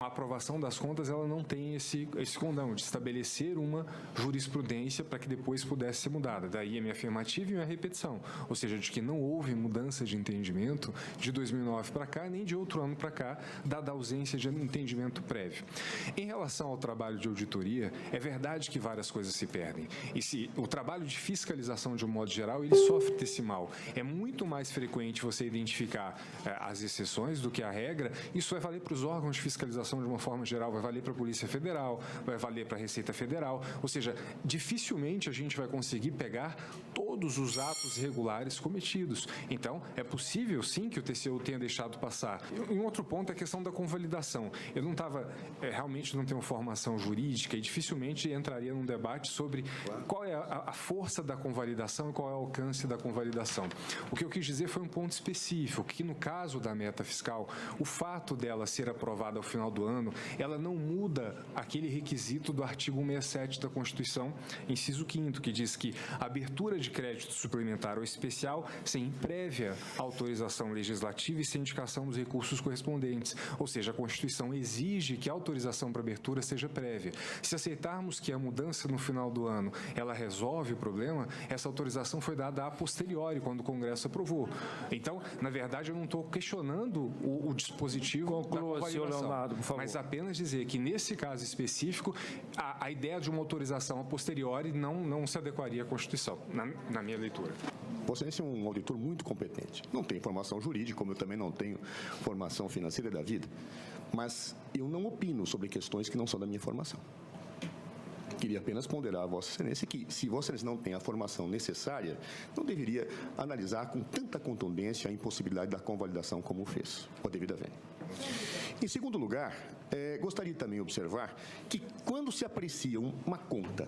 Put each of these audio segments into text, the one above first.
A aprovação das contas, ela não tem esse condão de estabelecer uma jurisprudência para que depois pudesse ser mudada. Daí a minha afirmativa e a minha repetição, ou seja, de que não houve mudança de entendimento de 2009 para cá, nem de outro ano para cá, dada a ausência de entendimento prévio. Em relação ao trabalho de auditoria, é verdade que várias coisas se perdem. E se o trabalho de fiscalização, de um modo geral, ele sofre desse mal. É muito mais frequente você identificar as exceções do que a regra. Isso vai valer para os órgãos de fiscalização de uma forma geral, vai valer para a Polícia Federal, vai valer para a Receita Federal, ou seja, dificilmente a gente vai conseguir pegar todos os atos irregulares cometidos. Então, é possível, sim, que o TCU tenha deixado passar. E um outro ponto é a questão da convalidação. Eu não estava, realmente não tenho formação jurídica e dificilmente entraria num debate sobre qual é a força da convalidação e qual é o alcance da convalidação. O que eu quis dizer foi um ponto específico, que no caso da meta fiscal, o fato dela ser aprovada ao final do ano, ela não muda aquele requisito do artigo 167 da Constituição, inciso 5º, que diz que a abertura de crédito suplementar ou especial sem prévia autorização legislativa e sem indicação dos recursos correspondentes. Ou seja, a Constituição exige que a autorização para abertura seja prévia. Se aceitarmos que a mudança no final do ano, ela resolve o problema, essa autorização foi dada a posteriori, quando o Congresso aprovou. Então, na verdade, eu não estou questionando o dispositivo da convalidação. Mas apenas dizer que, nesse caso específico, a ideia de uma autorização a posteriori não se adequaria à Constituição, na minha leitura. Você é um auditor muito competente. Não tem formação jurídica, como eu também não tenho formação financeira da vida. Mas eu não opino sobre questões que não são da minha formação. Queria apenas ponderar a Vossa Excelência que, se Vossa Excelência não tem a formação necessária, não deveria analisar com tanta contundência a impossibilidade da convalidação como fez, com a devida vênia. Em segundo lugar, gostaria também de observar que, quando se aprecia uma conta,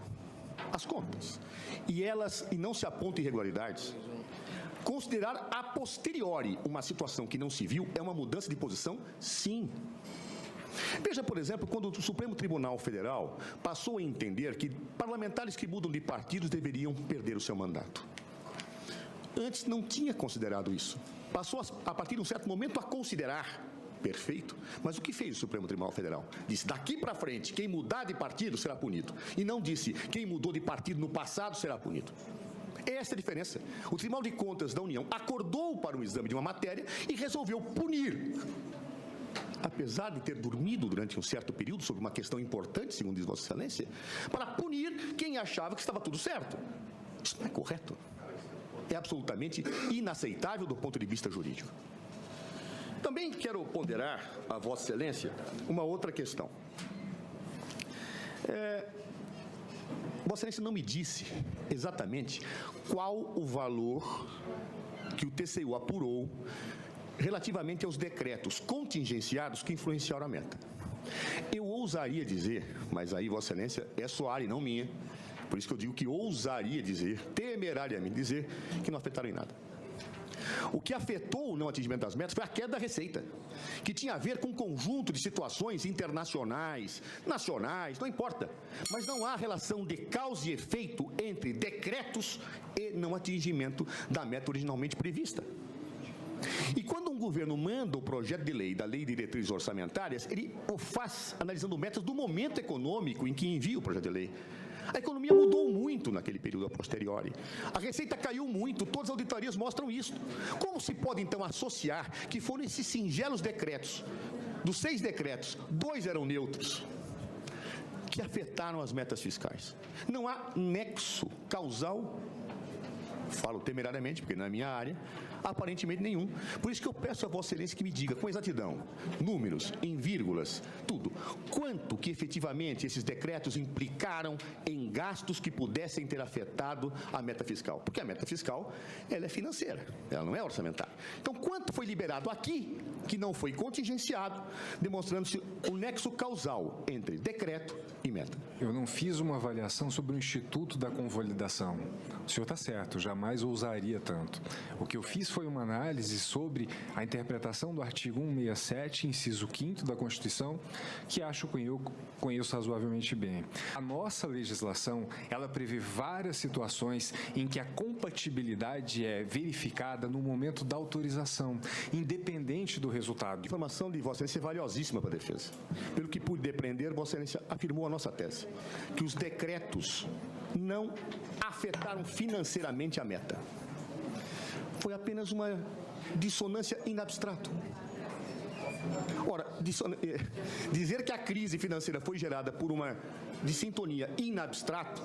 as contas, e não se apontam irregularidades, considerar a posteriori uma situação que não se viu é uma mudança de posição? Sim. Veja, por exemplo, quando o Supremo Tribunal Federal passou a entender que parlamentares que mudam de partidos deveriam perder o seu mandato. Antes não tinha considerado isso. Passou, a partir de um certo momento, a considerar. Perfeito. Mas o que fez o Supremo Tribunal Federal? Disse, daqui para frente, quem mudar de partido será punido. E não disse, quem mudou de partido no passado será punido. Essa é a diferença. O Tribunal de Contas da União acordou para um exame de uma matéria e resolveu punir. Apesar de ter dormido durante um certo período sobre uma questão importante, segundo diz Vossa Excelência, para punir quem achava que estava tudo certo. Isso não é correto. É absolutamente inaceitável do ponto de vista jurídico. Também quero ponderar a Vossa Excelência uma outra questão. Vossa Excelência não me disse exatamente qual o valor que o TCU apurou relativamente aos decretos contingenciados que influenciaram a meta. Eu ousaria dizer, mas aí Vossa Excelência é sua área e não minha, por isso que eu digo que ousaria dizer, temerariamente dizer, que não afetaram em nada. O que afetou o não atingimento das metas foi a queda da receita, que tinha a ver com um conjunto de situações internacionais, nacionais, não importa. Mas não há relação de causa e efeito entre decretos e não atingimento da meta originalmente prevista. E quando um governo manda o projeto de lei da Lei de Diretrizes Orçamentárias, ele o faz analisando metas do momento econômico em que envia o projeto de lei. A economia mudou muito naquele período a posteriori. A receita caiu muito, todas as auditorias mostram isso. Como se pode, então, associar que foram esses singelos decretos, dos 6 decretos, 2 eram neutros, que afetaram as metas fiscais? Não há nexo causal, falo temerariamente, porque não é minha área, aparentemente nenhum. Por isso que eu peço a Vossa Excelência que me diga, com exatidão, números, em vírgulas, tudo, quanto que efetivamente esses decretos implicaram em gastos que pudessem ter afetado a meta fiscal. Porque a meta fiscal, ela é financeira, ela não é orçamentária. Então, quanto foi liberado aqui, que não foi contingenciado, demonstrando-se o nexo causal entre decreto e meta? Eu não fiz uma avaliação sobre o Instituto da Convalidação. O senhor está certo, jamais jamais ousaria tanto. O que eu fiz foi uma análise sobre a interpretação do artigo 167, inciso 5º da Constituição, que acho que eu conheço razoavelmente bem. A nossa legislação, ela prevê várias situações em que a compatibilidade é verificada no momento da autorização, independente do resultado. A informação de Vossa Excelência é valiosíssima para a defesa. Pelo que pude depreender, Vossa Excelência afirmou a nossa tese, que os decretos não afetaram financeiramente a meta. Foi apenas uma dissonância in abstrato. Ora, dizer que a crise financeira foi gerada por uma dissintonia in abstrato,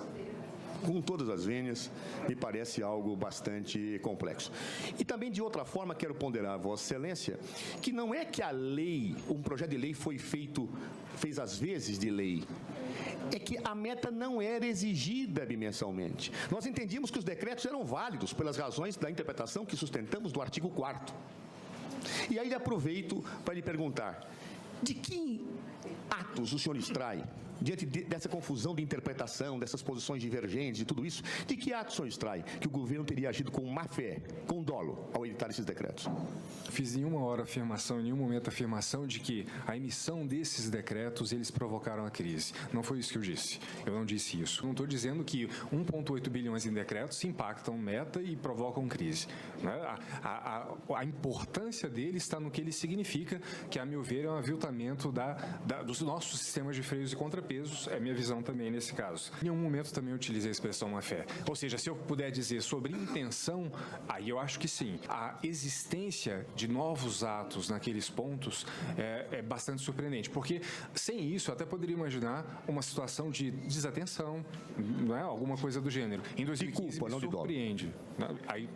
com todas as vênias, me parece algo bastante complexo. E também, de outra forma, quero ponderar a Vossa Excelência que não é que a lei, um projeto de lei fez as vezes de lei, é que a meta não era exigida bimensalmente. Nós entendíamos que os decretos eram válidos pelas razões da interpretação que sustentamos do artigo 4º. E aí aproveito para lhe perguntar, de que atos o senhor extrai, diante dessa confusão de interpretação, dessas posições divergentes e tudo isso, de que atos o senhor extrai que o governo teria agido com má fé, com dolo, ao editar esses decretos? Fiz em nenhum momento afirmação de que a emissão desses decretos, eles provocaram a crise. Não foi isso que eu disse. Eu não disse isso. Não estou dizendo que 1,8 bilhões em decretos impactam meta e provocam crise. A importância dele está no que ele significa, que, a meu ver, é um aviltamento dos nossos sistemas de freios e contrapesos. É minha visão também nesse caso. Em nenhum momento também utilizei a expressão má-fé. Ou seja, se eu puder dizer sobre intenção, aí eu acho que sim. A existência de novos atos naqueles pontos é bastante surpreendente, porque sem isso eu até poderia imaginar uma situação de desatenção, não é? Alguma coisa do gênero. Em 2015 culpa, me não de dolo. Surpreende. Aí,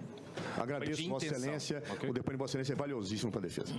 agradeço, Vossa Excelência. Okay? O depoimento de Vossa Excelência é valiosíssimo para a defesa.